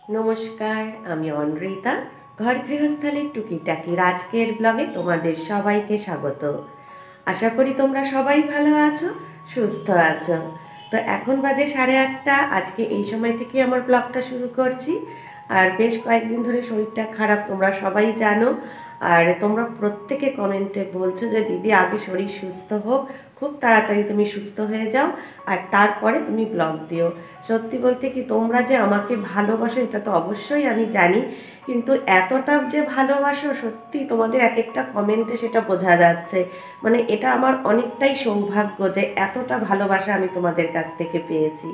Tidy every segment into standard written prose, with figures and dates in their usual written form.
নমস্কার, আমি অনৃতা। ঘর গৃহস্থালির টুকিটাকির আজকের ব্লগে তোমাদের সবাইকে স্বাগত। আশা করি তোমরা সবাই ভালো আছো, সুস্থ আছো। তো এখন বাজে 8:30। আজকে এই সময় থেকে আমার ব্লগটা শুরু করছি। আর বেশ কয়েকদিন ধরে শরীরটা খারাপ, তোমরা সবাই জানো। আর তোমরা প্রত্যেকে কমেন্টে বলছো যে দিদি আগে শরীর সুস্থ হোক, খুব তাড়াতাড়ি তুমি সুস্থ হয়ে যাও আর তারপরে তুমি ব্লগ দিও। সত্যি বলতে কি, তোমরা যে আমাকে ভালোবাসো এটা তো অবশ্যই আমি জানি, কিন্তু এতটা যে ভালোবাসো সত্যি তোমাদের এক একটা কমেন্টে সেটা বোঝা যাচ্ছে। মানে এটা আমার অনেকটাই সৌভাগ্য যে এতটা ভালোবাসা আমি তোমাদের কাছ থেকে পেয়েছি।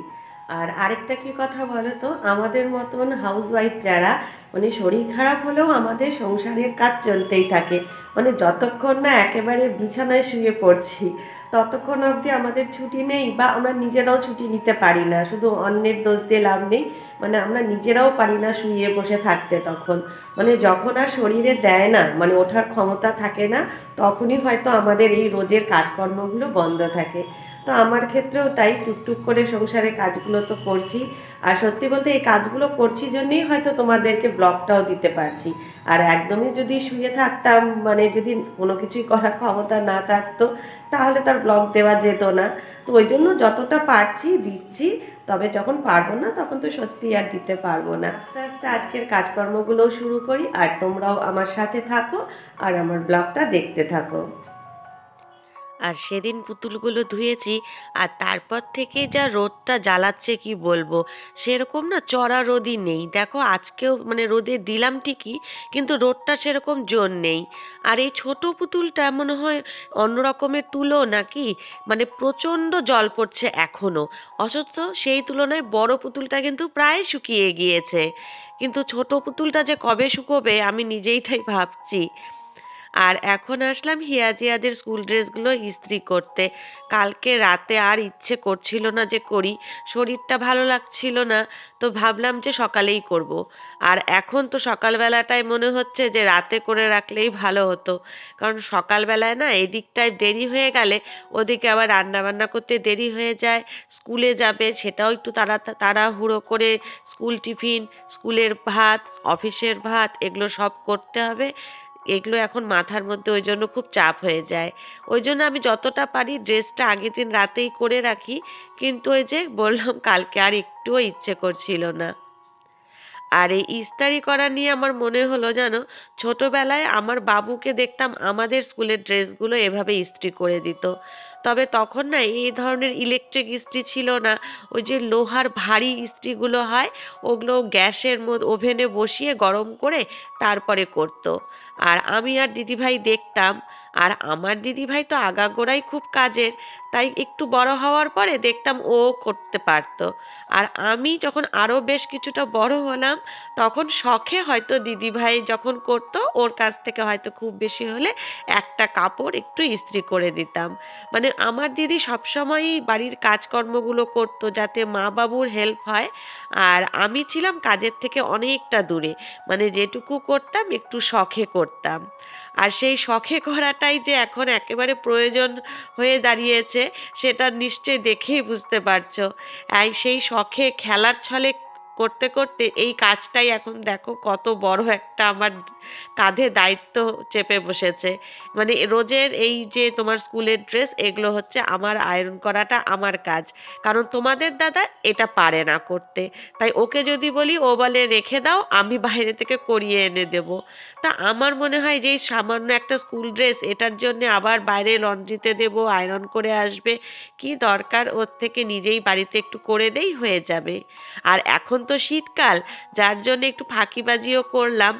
আর আরেকটা কি কথা বলো তো, আমাদের মতন হাউসওয়াইফ যারা, মানে শরীর খারাপ হলেও আমাদের সংসারের কাজ চলতেই থাকে। মানে যতক্ষণ না একেবারে বিছানায় শুয়ে পড়ছি ততক্ষণ অবধি আমাদের ছুটি নেই, বা আমরা নিজেরাও ছুটি নিতে পারি না। শুধু অন্যের দোষ দিয়ে লাভ নেই, মানে আমরা নিজেরাও পারি না শুয়ে বসে থাকতে তখন। মানে যখন আর শরীরে দেয় না, মানে ওঠার ক্ষমতা থাকে না, তখনই হয়তো আমাদের এই রোজের কাজকর্মগুলো বন্ধ থাকে। তো আমার ক্ষেত্রেও তাই, টুকটুক করে সংসারের কাজগুলো তো করছি। আর সত্যি বলতে এই কাজগুলো করছি জন্যেই হয়তো তোমাদেরকে ব্লগটাও দিতে পারছি। আর একদমই যদি শুয়ে থাকতাম, মানে যদি কোনো কিছুই করার ক্ষমতা না থাকতো, তাহলে তার ব্লগ দেওয়া যেত না। তো ওই জন্য যতটা পারছি দিচ্ছি, তবে যখন পারবো না তখন তো সত্যি আর দিতে পারবো না। আস্তে আস্তে আজকের কাজকর্মগুলোও শুরু করি, আর তোমরাও আমার সাথে থাকো আর আমার ব্লগটা দেখতে থাকো। আর সেদিন পুতুলগুলো ধুয়েছি, আর তারপর থেকে যা রোদটা জ্বালাচ্ছে কি বলবো। সেরকম না চড়া রোদই নেই, দেখো আজকেও মানে রোদে দিলাম ঠিকই, কিন্তু রোদটা সেরকম জোর নেই। আর এই ছোট পুতুলটা মনে হয় অন্য রকমের তুলো নাকি, মানে প্রচণ্ড জল পড়ছে এখনও। অথচ সেই তুলনায় বড় পুতুলটা কিন্তু প্রায় শুকিয়ে গিয়েছে, কিন্তু ছোট পুতুলটা যে কবে শুকোবে আমি নিজেই তাই ভাবছি। আর এখন আসলাম হিয়াজিয়াদের স্কুল ড্রেসগুলো ইস্ত্রি করতে। কালকে রাতে আর ইচ্ছে করছিল না যে করি, শরীরটা ভালো লাগছিল না, তো ভাবলাম যে সকালেই করব। আর এখন তো সকালবেলাটায় মনে হচ্ছে যে রাতে করে রাখলেই ভালো হতো, কারণ সকালবেলায় না এদিকটায় দেরি হয়ে গেলে ওদিকে আবার রান্নাবান্না করতে দেরি হয়ে যায়। স্কুলে যাবে সেটাও একটু তাড়াহুড়ো করে, স্কুল টিফিন, স্কুলের ভাত, অফিসের ভাত, এগুলো সব করতে হবে। এগুলো এখন মাথার মধ্যে ওই জন্য খুব চাপ হয়ে যায়। ওই জন্য আমি যতটা পারি ড্রেসটা আগের দিন রাতেই করে রাখি, কিন্তু ওই যে বললাম কালকে আর একটুও ইচ্ছে করছিল না। আর এই ইস্তারি করা নিয়ে আমার মনে হলো জানো, ছোটবেলায় আমার বাবুকে দেখতাম আমাদের স্কুলের ড্রেসগুলো এভাবে ইস্ত্রি করে দিত। তবে তখন না এই ধরনের ইলেকট্রিক ইস্ত্রি ছিল না, ওই যে লোহার ভারী ইস্ত্রিগুলো হয়, ওগুলো গ্যাসের মধ্যে ওভেনে বসিয়ে গরম করে তারপরে করতো। আর আমি আর দিদিভাই দেখতাম। আর আমার দিদিভাই তো আগাগোড়াই খুব কাজের, তাই একটু বড় হওয়ার পরে দেখতাম ও করতে পারতো। আর আমি যখন আরও বেশ কিছুটা বড় হলাম, তখন শখে হয়তো দিদিভাই যখন করতো ওর কাছ থেকে হয়তো খুব বেশি হলে একটা কাপড় একটু ইস্ত্রি করে দিতাম। মানে আমার দিদি সবসময়ই বাড়ির কাজকর্মগুলো করতো যাতে মা বাবুর হেল্প হয়। আর আমি ছিলাম কাজের থেকে অনেকটা দূরে, মানে যেটুকু করতাম একটু শখে করতাম। আর সেই শখে করাটাই যে এখন একেবারে প্রয়োজন হয়ে দাঁড়িয়েছে, সেটা নিশ্চয়ই দেখেই বুঝতে পারছো। সেই শখে খেলার ছলে করতে করতে এই কাজটাই এখন দেখো কত বড় একটা আমার কাঁধে দায়িত্ব চেপে বসেছে। মানে রোজের এই যে তোমার স্কুলের ড্রেস, এগুলো হচ্ছে আমার আয়রন করাটা আমার কাজ, কারণ তোমাদের দাদা এটা পারে না করতে। তাই ওকে যদি বলি ও বলে রেখে দাও, আমি বাইরে থেকে করিয়ে এনে দেব। তা আমার মনে হয় যে এই সামান্য একটা স্কুল ড্রেস, এটার জন্য আবার বাইরে লন্ড্রিতে দেব, আয়রন করে আসবে, কি দরকার, ওর থেকে নিজেই বাড়িতে একটু করে দেই হয়ে যাবে। আর এখন তো শীতকাল, যার জন্য একটু ফাঁকিবাজিও করলাম,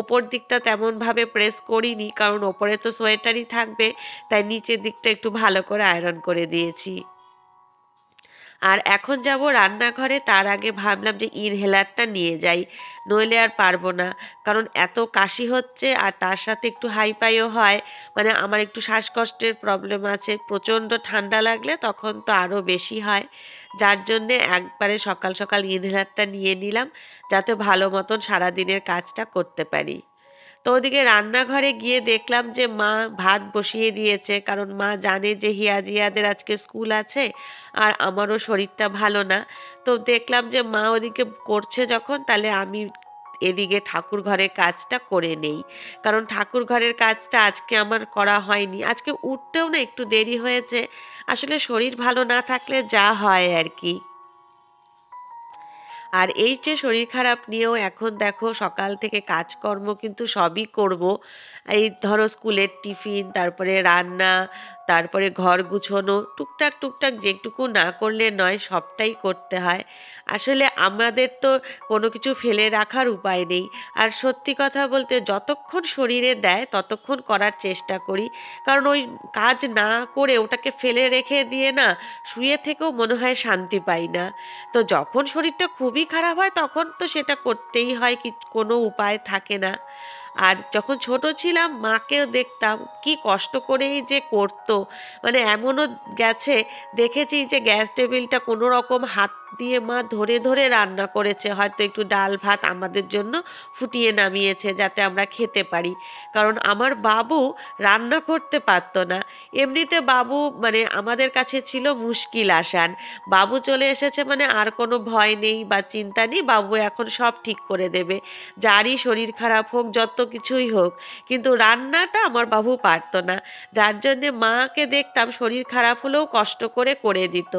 ওপর দিকটা তেমনভাবে প্রেস করিনি, কারণ ওপরে তো সোয়েটারই থাকবে, তাই নিচের দিকটা একটু ভালো করে আয়রন করে দিয়েছি। আর এখন যাব রান্নাঘরে, তার আগে ভাবলাম যে ইনহেলারটা নিয়ে যাই, নইলে আর পারবো না। কারণ এত কাশি হচ্ছে আর তার সাথে একটু হাইপাইও হয়, মানে আমার একটু শ্বাসকষ্টের প্রবলেম আছে, প্রচণ্ড ঠান্ডা লাগলে তখন তো আরও বেশি হয়। যার জন্যে একবারে সকাল সকাল ইনহেলারটা নিয়ে নিলাম, যাতে ভালো মতন সারাদিনের কাজটা করতে পারি। তো ওদিকে রান্নাঘরে গিয়ে দেখলাম যে মা ভাত বসিয়ে দিয়েছে, কারণ মা জানে যে হিয়াজিয়াদের আজকে স্কুল আছে আর আমারও শরীরটা ভালো না। তো দেখলাম যে মা ওদিকে করছে যখন, তাহলে আমি এদিকে ঠাকুর ঘরের কাজটা করে নেই। কারণ ঠাকুর ঘরের কাজটা আজকে আমার করা হয়নি, আজকে উঠতেও না একটু দেরি হয়েছে। আসলে শরীর ভালো না থাকলে যা হয় আর কি। আর এই যে শরীর খারাপ নিয়েও এখন দেখো সকাল থেকে কাজকর্ম কিন্তু সবই করব। এই ধরো স্কুলের টিফিন, তারপরে রান্না, তারপরে ঘর গুছোনো, টুকটাক টুকটাক যেটুকু না করলে নয়, সবটাই করতে হয়। আসলে আমাদের তো কোনো কিছু ফেলে রাখার উপায় নেই। আর সত্যি কথা বলতে যতক্ষণ শরীরে দেয় ততক্ষণ করার চেষ্টা করি। কারণ ওই কাজ না করে ওটাকে ফেলে রেখে দিয়ে না শুয়ে থেকেও মনে হয় শান্তি পাই না। তো যখন শরীরটা খুবই খারাপ হয় তখন তো সেটা করতেই হয়, কি কোনো উপায় থাকে না। আর যখন ছোট ছিলাম মাকেও দেখতাম কি কষ্ট করেই যে করতো। মানে এমনও গেছে, দেখেছি যে গ্যাস টেবিলটা কোনো রকম হাত দিয়ে মা ধরে ধরে রান্না করেছে, হয়তো একটু ডাল ভাত আমাদের জন্য ফুটিয়ে নামিয়েছে যাতে আমরা খেতে পারি। কারণ আমার বাবু রান্না করতে পারতো না। এমনিতে বাবু মানে আমাদের কাছে ছিল মুশকিল আসান। বাবু চলে এসেছে মানে আর কোনো ভয় নেই বা চিন্তা নেই, বাবু এখন সব ঠিক করে দেবে, যারই শরীর খারাপ হোক যত কিছুই হোক। কিন্তু রান্নাটা আমার বাবু পারতো না, যার জন্যে মাকে দেখতাম শরীর খারাপ হলেও কষ্ট করে করে দিত।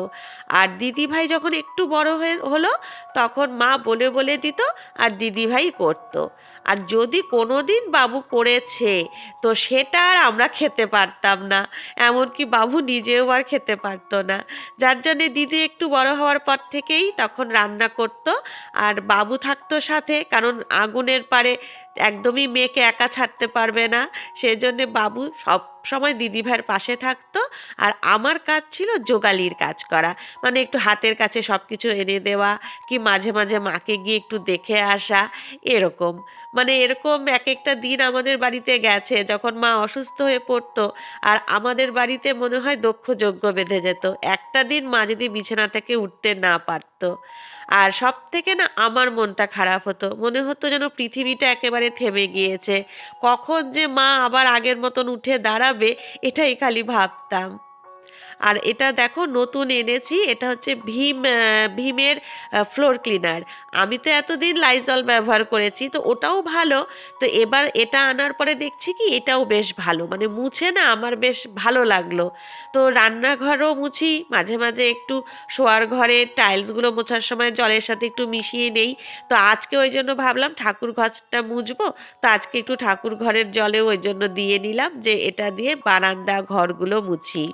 আর দিদিভাই যখন একটু বড় হলো তখন মা বলে বলে দিত আর দিদিভাই করতো। আর যদি কোনো দিন বাবু করেছে তো সেটা আর আমরা খেতে পারতাম না, এমনকি বাবু নিজেও আর খেতে পারতো না। যার জন্যে দিদি একটু বড় হওয়ার পর থেকেই তখন রান্না করতো। আর বাবু থাকতো সাথে, কারণ আগুনের পাড়ে একদমই মেয়েকে একা ছাড়তে পারবে না, সেজন্যে বাবু সব সময় দিদিভাইয়ের পাশে থাকতো। আর আমার কাজ ছিল জোগালির কাজ করা, মানে একটু হাতের কাছে সব কিছু এনে দেওয়া, কি মাঝে মাঝে মাকে গিয়ে একটু দেখে আসা, এরকম। মানে এরকম এক একটা দিন আমাদের বাড়িতে গেছে যখন মা অসুস্থ হয়ে পড়তো আর আমাদের বাড়িতে মনে হয় দক্ষযজ্ঞ বেঁধে যেত, একটা দিন মা যদি বিছানা থেকে উঠতে না পারতো। আর সব থেকে না আমার মনটা খারাপ হতো, মনে হতো যেন পৃথিবীটা একেবারে থেমে গিয়েছে, কখন যে মা আবার আগের মতন উঠে দাঁড়াবে এটাই খালি ভাবতাম। আর এটা দেখো নতুন এনেছি, এটা হচ্ছে ভীমের ফ্লোর ক্লিনার। আমি তো এতদিন লাইজল ব্যবহার করেছি, তো ওটাও ভালো। তো এবার এটা আনার পরে দেখছি কি এটাও বেশ ভালো, মানে মুছে না আমার বেশ ভালো লাগলো। তো রান্নাঘরও মুছি মাঝে মাঝে, একটু শোয়ার ঘরে টাইলসগুলো মোছার সময় জলের সাথে একটু মিশিয়ে নেই। তো আজকে ওই জন্য ভাবলাম ঠাকুর ঘরটা মুছবো, তো আজকে একটু ঠাকুর ঘরের জলেও ওই জন্য দিয়ে নিলাম যে এটা দিয়ে বারান্দা ঘরগুলো মুছি।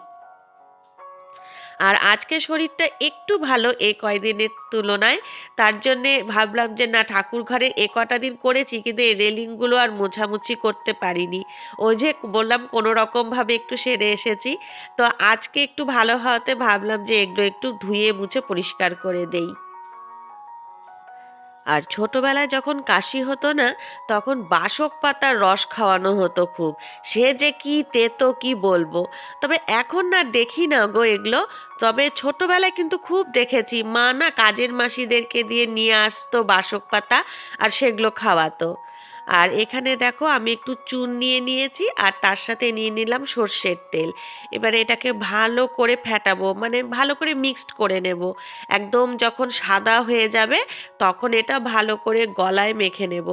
আর আজকে শরীরটা একটু ভালো এই কয়দিনের তুলনায়, তার জন্যে ভাবলাম যে না ঠাকুর ঘরে এ কটা দিন করেছি কিন্তু এই রেলিংগুলো আর মোছামুছি করতে পারিনি। ওই যে বললাম কোনো রকমভাবে একটু সেরে এসেছি, তো আজকে একটু ভালো হওয়াতে ভাবলাম যে এগুলো একটু ধুয়ে মুছে পরিষ্কার করে দেই। আর ছোটবেলায় যখন কাশি হতো না তখন বাসক পাতার রস খাওয়ানো হতো খুব, সে যে কি তেতো কি বলবো। তবে এখন না দেখি না গো এগুলো। তবে ছোটবেলায় কিন্তু খুব দেখেছি মা না কাজের মাসিদেরকে দিয়ে নিয়ে আসতো বাসক পাতা আর সেগুলো খাওয়াতো। আর এখানে দেখো আমি একটু চুন নিয়ে নিয়েছি আর তার সাথে নিয়ে নিলাম সর্ষের তেল। এবারে এটাকে ভালো করে ফেটাবো, মানে ভালো করে মিক্সড করে নেব। একদম যখন সাদা হয়ে যাবে তখন এটা ভালো করে গলায় মেখে নেব।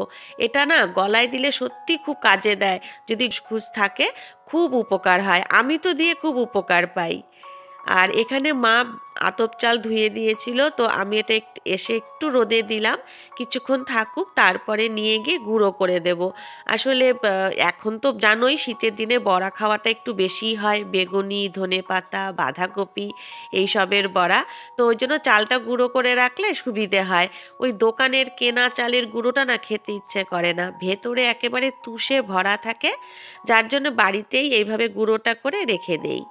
এটা না গলায় দিলে সত্যি খুব কাজে দেয়, যদি ঘুষ থাকে খুব উপকার হয়, আমি তো দিয়ে খুব উপকার পাই। আর এখানে মা আতপ চাল ধুয়ে দিয়েছিল, তো আমি এটা এসে একটু রোদে দিলাম, কিছুক্ষণ থাকুক তারপরে নিয়ে গিয়ে গুঁড়ো করে দেব। আসলে এখন তো জানোই শীতের দিনে বড়া খাওয়াটা একটু বেশি হয়, বেগুনি, ধনেপাতা, বাঁধাকপি এইসবের বড়া। তো ওই জন্য চালটা গুঁড়ো করে রাখলে সুবিধে হয়। ওই দোকানের কেনা চালের গুঁড়োটা না খেতে ইচ্ছে করে না, ভেতরে একেবারে তুষে ভরা থাকে, যার জন্য বাড়িতেই এইভাবে গুঁড়োটা করে রেখে দেই।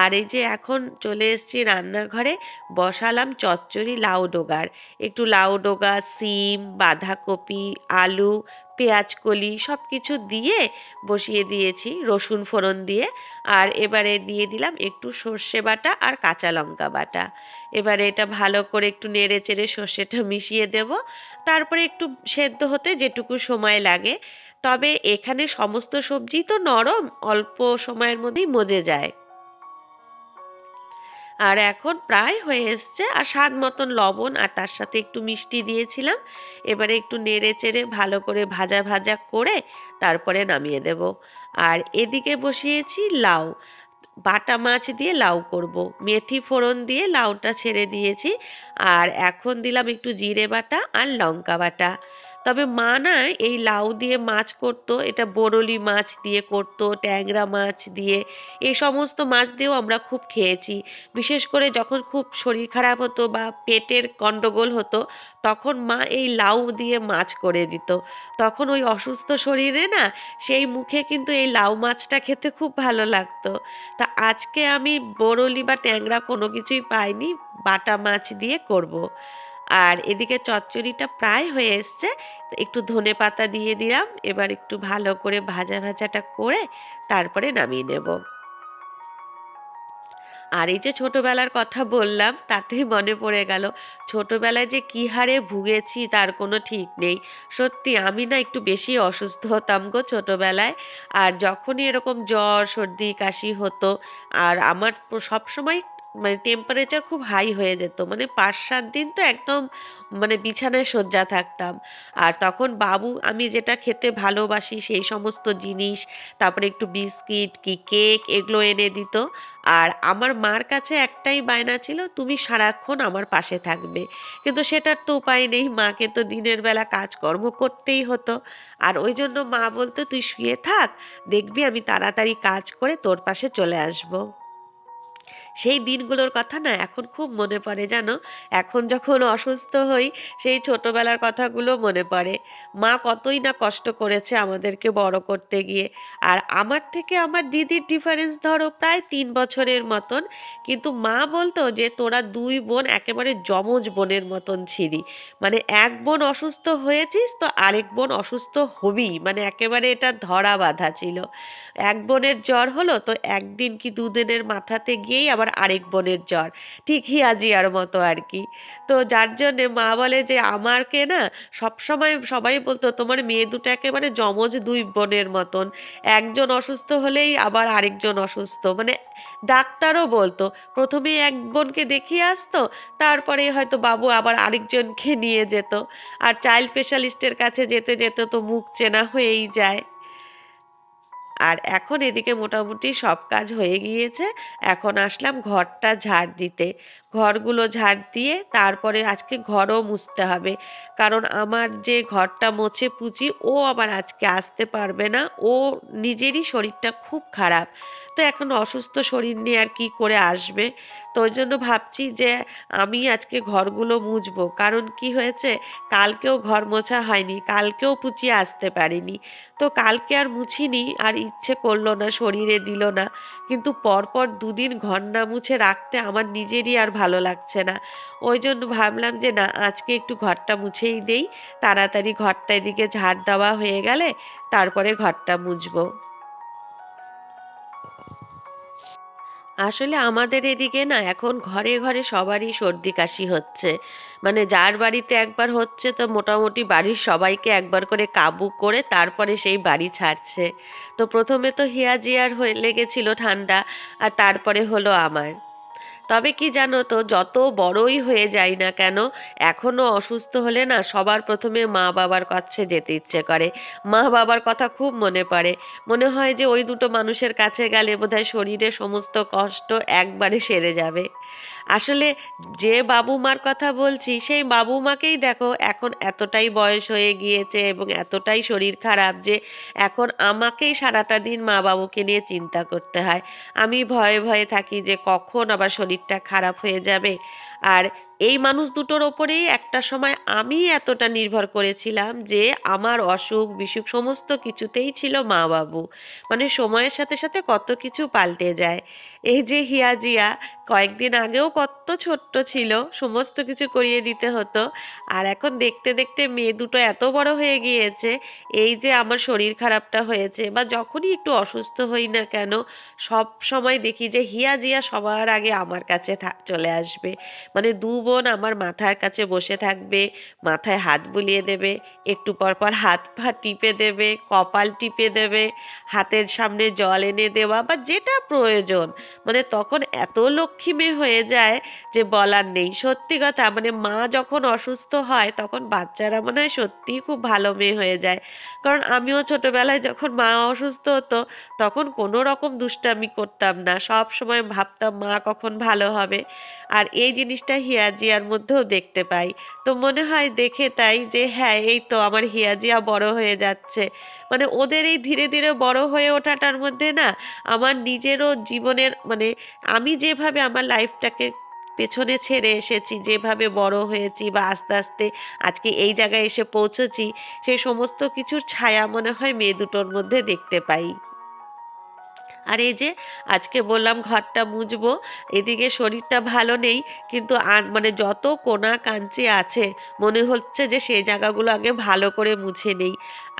আর এই যে এখন চলে এসেছি রান্নাঘরে, বসালাম চচ্চড়ি লাউ ডোগার। একটু লাউ ডোগা, সিম, বাঁধাকপি, আলু, পেঁয়াজকলি সব কিছু দিয়ে বসিয়ে দিয়েছি রসুন ফোড়ন দিয়ে। আর এবারে দিয়ে দিলাম একটু সর্ষে বাটা আর কাঁচা লঙ্কা বাটা। এবারে এটা ভালো করে একটু নেড়ে চেড়ে সর্ষেটা মিশিয়ে দেব। তারপরে একটু সেদ্ধ হতে যেটুকু সময় লাগে। তবে এখানে সমস্ত সবজি তো নরম, অল্প সময়ের মধ্যেই মজে যায়। আর এখন প্রায় হয়ে এসছে, আর স্বাদ মতন লবণ আর তার সাথে একটু মিষ্টি দিয়েছিলাম। এবারে একটু নেড়ে চেড়ে ভালো করে ভাজা ভাজা করে তারপরে নামিয়ে দেব। আর এদিকে বসিয়েছি লাউ, বাটা মাছ দিয়ে লাউ করব। মেথি ফোড়ন দিয়ে লাউটা ছেড়ে দিয়েছি। আর এখন দিলাম একটু জিরে বাটা আর লঙ্কা বাটা। তবে মা না এই লাউ দিয়ে মাছ করতো, এটা বরলি মাছ দিয়ে করতো, ট্যাংরা মাছ দিয়ে, এই সমস্ত মাছ দিয়েও আমরা খুব খেয়েছি। বিশেষ করে যখন খুব শরীর খারাপ হতো বা পেটের গন্ডগোল হতো, তখন মা এই লাউ দিয়ে মাছ করে দিত। তখন ওই অসুস্থ শরীরে না সেই মুখে কিন্তু এই লাউ মাছটা খেতে খুব ভালো লাগতো। তা আজকে আমি বরলি বা ট্যাংরা কোনো কিছুই পাইনি, বাটা মাছ দিয়ে করব। আর এদিকে চচ্চড়িটা প্রায় হয়ে এসছে, একটু ধনে পাতা দিয়ে দিলাম। এবার একটু ভালো করে ভাজা ভাজাটা করে তারপরে নামিয়ে নেব। আর এই যে ছোটবেলার কথা বললাম, তাতেই মনে পড়ে গেল ছোটবেলায় যে কী হারে ভুগেছি তার কোনো ঠিক নেই। সত্যি আমি না একটু বেশি অসুস্থ হতাম গো ছোটবেলায়। আর যখনই এরকম জ্বর সর্দি কাশি হতো, আর আমার সবসময় মানে টেম্পারেচার খুব হাই হয়ে যেত, মানে 5-7 দিন তো একদম মানে বিছানায় শয্যা থাকতাম। আর তখন বাবু আমি যেটা খেতে ভালোবাসি সেই সমস্ত জিনিস, তারপরে একটু বিস্কিট কি কেক এগুলো এনে দিত। আর আমার মার কাছে একটাই বায়না ছিল, তুমি সারাক্ষণ আমার পাশে থাকবে। কিন্তু সেটার তো উপায় নেই, মাকে তো দিনের বেলা কাজকর্ম করতেই হতো। আর ওই জন্য মা বলতো, তুই শুয়ে থাক, দেখবি আমি তাড়াতাড়ি কাজ করে তোর পাশে চলে আসবো। সেই দিনগুলোর কথা না এখন খুব মনে পড়ে জানো। এখন যখন অসুস্থ হই, সেই ছোটবেলার কথাগুলো মনে পড়ে। মা কতই না কষ্ট করেছে আমাদেরকে বড় করতে গিয়ে। আর আমার থেকে আমার দিদির ডিফারেন্স ধরো প্রায় 3 বছরের মতন। কিন্তু মা বলতো যে তোরা দুই বোন একেবারে যমজ বোনের মতন ছিলি। মানে এক বোন অসুস্থ হয়েছিস তো আরেক বোন অসুস্থ হবি, মানে একেবারে এটা ধরা বাঁধা ছিল। এক বোনের জ্বর হলো তো একদিন কি দুদিনের মাথাতে গিয়েই আবার আরেক বোনের জ্বর, ঠিক হিয়াজিয়ার মতো আর কি। তো যার জন্যে মা বলে যে আমাকে না সবসময় সবাই বলতো তোমার মেয়ে দুটো একেবারে যমজ দুই বোনের মতন, একজন অসুস্থ হলেই আবার আরেকজন অসুস্থ। মানে ডাক্তারও বলতো প্রথমে এক বোনকে দেখিয়ে আসতো, তারপরে হয়তো বাবু আবার আরেকজনকে নিয়ে যেত। আর চাইল্ড স্পেশালিস্টের কাছে যেতে যেতে তো মুখ চেনা হয়েই যায়। আর এখন এদিকে মোটামুটি সব কাজ হয়ে গিয়েছে। এখন আসলাম ঘরটা ঝাড় দিতে। ঘরগুলো ঝাড় দিয়ে তারপরে আজকে ঘরও মুছতে হবে। কারণ আমার যে ঘরটা মুছে পুছি ও আবার আজকে আসতে পারবে না। ও নিজেরই শরীরটা খুব খারাপ। তো এখন অসুস্থ শরীর নিয়ে আর কি করে আসবে। তো ওই জন্য ভাবছি যে আমি আজকে ঘরগুলো মুছবো। কারণ কি হয়েছে, কালকেও ঘর মোছা হয়নি, কালকেও পুচিয়ে আসতে পারিনি। তো কালকে আর মুছিনি, আর ইচ্ছে করলো না, শরীরে দিল না। কিন্তু পরপর 2 দিন ঘর না মুছে রাখতে আমার নিজেরই আর ভালো লাগছে না। ওই জন্য ভাবলাম যে না, আজকে একটু ঘরটা মুছেই দেই। তাড়াতাড়ি ঘরটা এদিকে ঝাড় দেওয়া হয়ে গেলে তারপরে ঘরটা মুছবো। আসলে আমাদের এদিকে না এখন ঘরে ঘরে সবারই সর্দি কাশি হচ্ছে। মানে যার বাড়িতে একবার হচ্ছে তো মোটামুটি বাড়ির সবাইকে একবার করে কাবু করে তারপরে সেই বাড়ি ছাড়ছে। তো প্রথমে তো হিয়াজিয়ার হয়ে লেগেছিল ঠান্ডা, আর তারপরে হলো আমার। তবে কি জানো তো, যত বড়ই হয়ে যাই না কেন, এখনো অসুস্থ হলে না সবার প্রথমে মা বাবার কাছে যেতে ইচ্ছে করে। মা বাবার কথা খুব মনে পড়ে। মনে হয় যে ওই দুটো মানুষের কাছে গেলে বোধহয় শরীরের সমস্ত কষ্ট একবারে সেরে যাবে। আসলে যে বাবু মার কথা বলছি সেই বাবু মাকেই দেখো, এখন এতটাই বয়স হয়ে গিয়েছে এবং এতটাই শরীর খারাপ যে এখন আমাকেই সারাটা দিন মা বাবুকে নিয়ে চিন্তা করতে হয়। আমি ভয়ে ভয়ে থাকি যে কখন আবার শরীরটা খারাপ হয়ে যাবে। আর এই মানুষ দুটোর ওপরেই একটা সময় আমি এতটা নির্ভর করেছিলাম যে আমার অসুখ বিসুখ সমস্ত কিছুতেই ছিল মা বাবু। মানে সময়ের সাথে সাথে কত কিছু পাল্টে যায়। এই যে হিয়াজিয়া কয়েকদিন আগেও কত ছোট্ট ছিল, সমস্ত কিছু করিয়ে দিতে হতো। আর এখন দেখতে দেখতে মেয়ে দুটো এত বড় হয়ে গিয়েছে। এই যে আমার শরীর খারাপটা হয়েছে বা যখনই একটু অসুস্থ হই না কেন, সব সময় দেখি যে হিয়া জিয়া সবার আগে আমার কাছে চলে আসবে। মানে দু বোন বোন আমার মাথার কাছে বসে থাকবে, মাথায় হাত বুলিয়ে দেবে, একটু পর পর হাত পা টিপে দেবে, কপাল টিপে দেবে, হাতের সামনে জল এনে দেওয়া বা যেটা প্রয়োজন। মানে তখন এত লক্ষ্মী মেয়ে হয়ে যায় যে বলার নেই। সত্যি কথা, মানে মা যখন অসুস্থ হয় তখন বাচ্চারা মনে হয় সত্যিই খুব ভালো মেয়ে হয়ে যায়। কারণ আমিও ছোটবেলায় যখন মা অসুস্থ হতো তখন কোনো রকম দুষ্টামি করতাম না, সব সময় ভাবতাম মা কখন ভালো হবে। আর এই জিনিসটা হিয়া জিয়ার মধ্যেও দেখতে পাই। তো মনে হয় দেখে তাই যে হ্যাঁ, এই তো আমার হিয়া জিয়া বড় হয়ে যাচ্ছে। মানে ওদের এই ধীরে ধীরে বড় হয়ে ওঠাটার মধ্যে না আমার নিজেরও জীবনের মানে আমি যেভাবে আমার লাইফটাকে পেছনে ছেড়ে এসেছি, যেভাবে বড় হয়েছি বা আস্তে আস্তে আজকে এই জায়গায় এসে পৌঁছেছি, সেই সমস্ত কিছুর ছায়া মনে হয় মেয়ে দুটোর মধ্যে দেখতে পাই। আর এই যে আজকে বললাম ঘরটা মুছবো, এদিকে শরীরটা ভালো নেই, কিন্তু আর মানে যত কোনা কাঞ্চি আছে মনে হচ্ছে যে সেই জায়গাগুলো আগে ভালো করে মুছে নেই।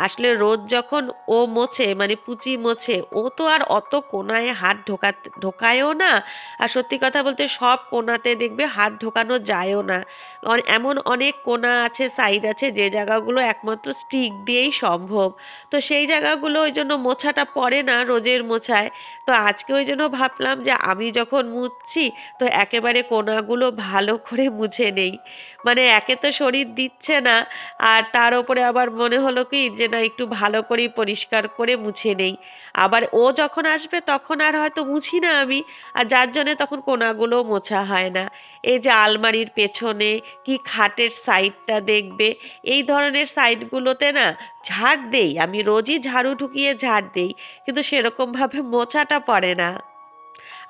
আসলে রোজ যখন ও মোছে মানে পুচি মোছে, ও তো আর অত কোনায় হাত ঢোকায়ও না। আর সত্যি কথা বলতে সব কোনাতে দেখবে হাত ঢোকানো যায়ও না। এমন অনেক কোনা আছে, সাইড আছে, যে জায়গাগুলো একমাত্র স্টিক দিয়েই সম্ভব। তো সেই জায়গাগুলো ওই জন্য মোছাটা পড়ে না রোজের মোছায়। তো আজকে ওই জন্য ভাবলাম যে আমি যখন মুছছি তো একেবারে কোনাগুলো ভালো করে মুছে নেই। মানে একে তো শরীর দিচ্ছে না, আর তার ওপরে আবার মনে হলো কি যে না একটু ভালো করেই পরিষ্কার করে মুছে নেই। আবার ও যখন আসবে তখন আর হয়তো মুছি না আমি, আর যার জন্যে তখন কোনাগুলো মোছা হয় না। এই যে আলমারির পেছনে কি খাটের সাইডটা দেখবে, এই ধরনের সাইডগুলোতে না ঝাড় দেই, আমি রোজই ঝাড়ু ঢুকিয়ে ঝাড় দেই, কিন্তু সেরকমভাবে মোছাটা পড়ে না।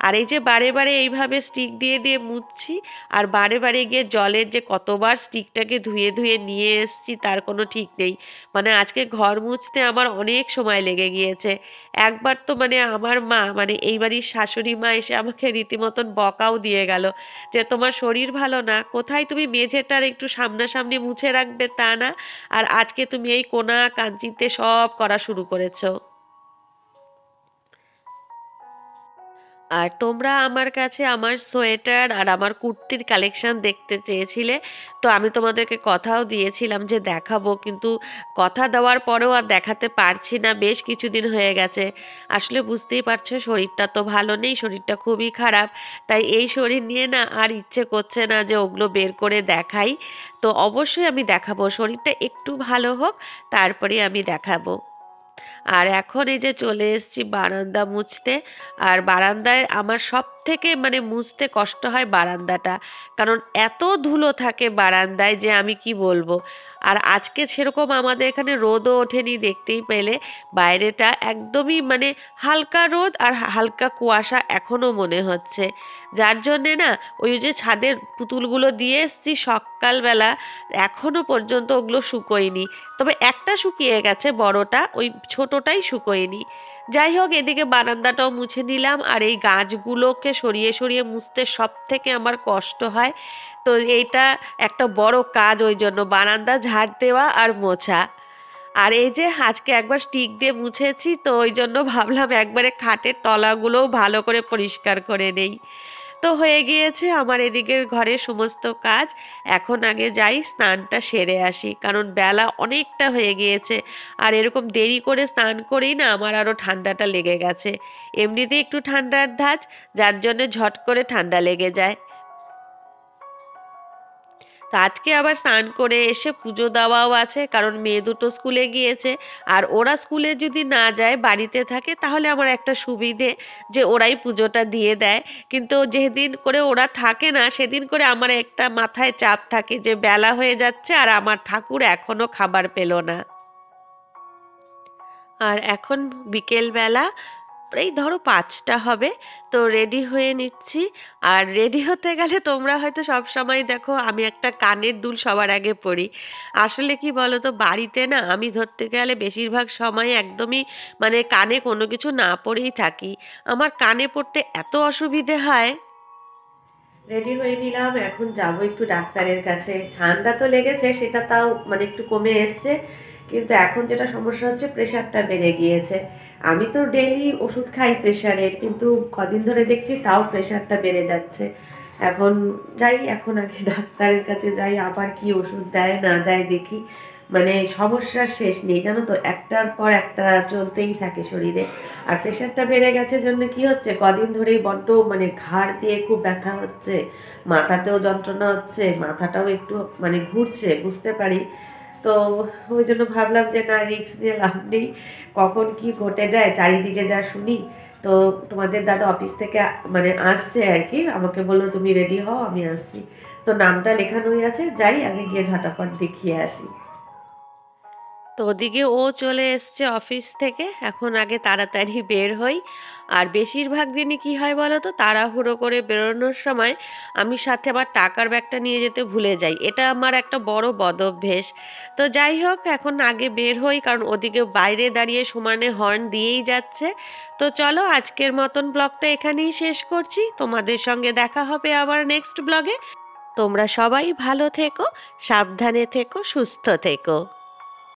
আর এই যে বারে বারে এইভাবে স্টিক দিয়ে দিয়ে মুছছি, আর বারে বারে গিয়ে জলের যে কতবার স্টিকটাকে ধুয়ে ধুয়ে নিয়ে এসছি তার কোনো ঠিক নেই। মানে আজকে ঘর মুছতে আমার অনেক সময় লেগে গিয়েছে। একবার তো মানে আমার মা মানে এই বাড়ির শাশুড়ি মা এসে আমাকে রীতিমতন বকাও দিয়ে গেল যে তোমার শরীর ভালো না, কোথায় তুমি মেঝেটার একটু সামনাসামনি মুছে রাখবে তা না, আর আজকে তুমি এই কোনা কাঞ্চিতে সব করা শুরু করেছো। আর তোমরা আমার কাছে আমার সোয়েটার আর আমার কুর্তির কালেকশন দেখতে চেয়েছিলে, তো আমি তোমাদেরকে কথাও দিয়েছিলাম যে দেখাবো, কিন্তু কথা দেওয়ার পরেও আর দেখাতে পারছি না, বেশ কিছুদিন হয়ে গেছে। আসলে বুঝতেই পারছো শরীরটা তো ভালো নেই, শরীরটা খুবই খারাপ। তাই এই শরীর নিয়ে না আর ইচ্ছে করছে না যে ওগুলো বের করে দেখাই। তো অবশ্যই আমি দেখাবো, শরীরটা একটু ভালো হোক তারপরে আমি দেখাবো। আর এখন এই যে চলে এসেছি বারান্দা মুছতে। আর বারান্দায় আমার সব থেকে মানে মুছতে কষ্ট হয় বারান্দাটা, কারণ এত ধুলো থাকে বারান্দায় যে আমি কি বলবো। আর আজকে সেরকম আমাদের এখানে রোদও ওঠেনি, দেখতেই পেলে বাইরেটা একদমই মানে হালকা রোদ আর হালকা কুয়াশা এখনো মনে হচ্ছে। যার জন্যে না ওই যে ছাদের পুতুলগুলো দিয়ে এসছি সকালবেলা, এখনো পর্যন্ত ওগুলো শুকোয়নি। তবে একটা শুকিয়ে গেছে, বড়টা, ওই ছোটটাই শুকোয়নি। যাই হোক, এদিকে বারান্দাটাও মুছে নিলাম। আর এই গাছগুলোকে সরিয়ে সরিয়ে মুছতে সব থেকে আমার কষ্ট হয়। তো এইটা একটা বড় কাজ, ওই জন্য বারান্দা ঝাড় দেওয়া আর মোছা। আর এই যে আজকে একবার স্টিক দিয়ে মুছেছি, তো ওই জন্য ভাবলাম একবারে খাটের তলাগুলোও ভালো করে পরিষ্কার করে নেই। তো হয়ে গিয়েছে আমার এদিকের ঘরের সমস্ত কাজ। এখন আগে যাই স্নানটা সেরে আসি, কারণ বেলা অনেকটা হয়ে গিয়েছে। আর এরকম দেরি করে স্নান করেই না আমার আরও ঠান্ডাটা লেগে গেছে। এমনিতেই একটু ঠান্ডার ধাঁচ, যার জন্য ঝট করে ঠান্ডা লেগে যায়। তো আজকে আবার স্নান করে এসে পুজো দেওয়াও আছে, কারণ মেয়ে দুটো স্কুলে গিয়েছে। আর ওরা স্কুলে যদি না যায় বাড়িতে থাকে তাহলে আমার একটা সুবিধে যে ওরাই পুজোটা দিয়ে দেয়। কিন্তু যেদিন করে ওরা থাকে না সেদিন করে আমার একটা মাথায় চাপ থাকে যে বেলা হয়ে যাচ্ছে আর আমার ঠাকুর এখনো খাবার পেলো না। আর এখন বিকেলবেলা এই ধরো 5টা হবে। তো রেডি হয়ে নিচ্ছি। আর রেডি হতে গেলে তোমরা হয়তো সব সময় দেখো আমি একটা কানের দুল সবার আগে পরি। আসলে কি বলো তো, বাড়িতে না আমি ধরতে গেলে বেশিরভাগ সময় একদমই মানে কানে কোনো কিছু না পরেই থাকি। আমার কানে পড়তে এত অসুবিধে হয়। রেডি হয়ে নিলাম, এখন যাব একটু ডাক্তারের কাছে। ঠান্ডা তো লেগেছে, সেটা তাও মানে একটু কমে এসছে, কিন্তু এখন যেটা সমস্যা হচ্ছে প্রেশারটা বেড়ে গিয়েছে। আমি তো ডেইলি ওষুধ খাই প্রেশারের, কিন্তু কদিন ধরে দেখছি তাও প্রেশারটা বেড়ে যাচ্ছে। এখন যাই, এখন আগে ডাক্তারের কাছে যাই, আবার কি ওষুধ দেয় না দেয় দেখি। মানে সমস্যার শেষ নেই জানো তো, একটার পর একটা চলতেই থাকে শরীরে। আর প্রেশারটা বেড়ে গেছে জন্য কি হচ্ছে, কদিন ধরেই বড্ড মানে ঘাড় দিয়ে খুব ব্যথা হচ্ছে, মাথাতেও যন্ত্রণা হচ্ছে, মাথাটাও একটু মানে ঘুরছে বুঝতে পারি। তো ওই জন্য ভাবলাম যে না, রিস্ক নিয়ে লাভ নেই, কখন কি ঘটে যায় চারিদিকে যা শুনি। তো তোমাদের দাদা অফিস থেকে মানে আসছে আর কি, আমাকে বললো তুমি রেডি হও আমি আসছি। তো নামটা লেখানোই আছে, যাই আগে গিয়ে ঝটাপট দেখিয়ে আসি। তো ওদিকে ও চলে এসছে অফিস থেকে, এখন আগে তাড়াতাড়ি বের হই। আর বেশিরভাগ দিনই কি হয় বলো তো, তাড়াহুড়ো করে বেরোনোর সময় আমি সাথে আবার টাকার ব্যাগটা নিয়ে যেতে ভুলে যাই, এটা আমার একটা বড় বদঅভ্যেস। তো যাই হোক, এখন আগে বের হই, কারণ ওদিকে বাইরে দাঁড়িয়ে সমানে হর্ন দিয়েই যাচ্ছে। তো চলো, আজকের মতন ব্লগটা এখানেই শেষ করছি, তোমাদের সঙ্গে দেখা হবে আবার নেক্সট ব্লগে। তোমরা সবাই ভালো থেকো, সাবধানে থেকো, সুস্থ থেকো।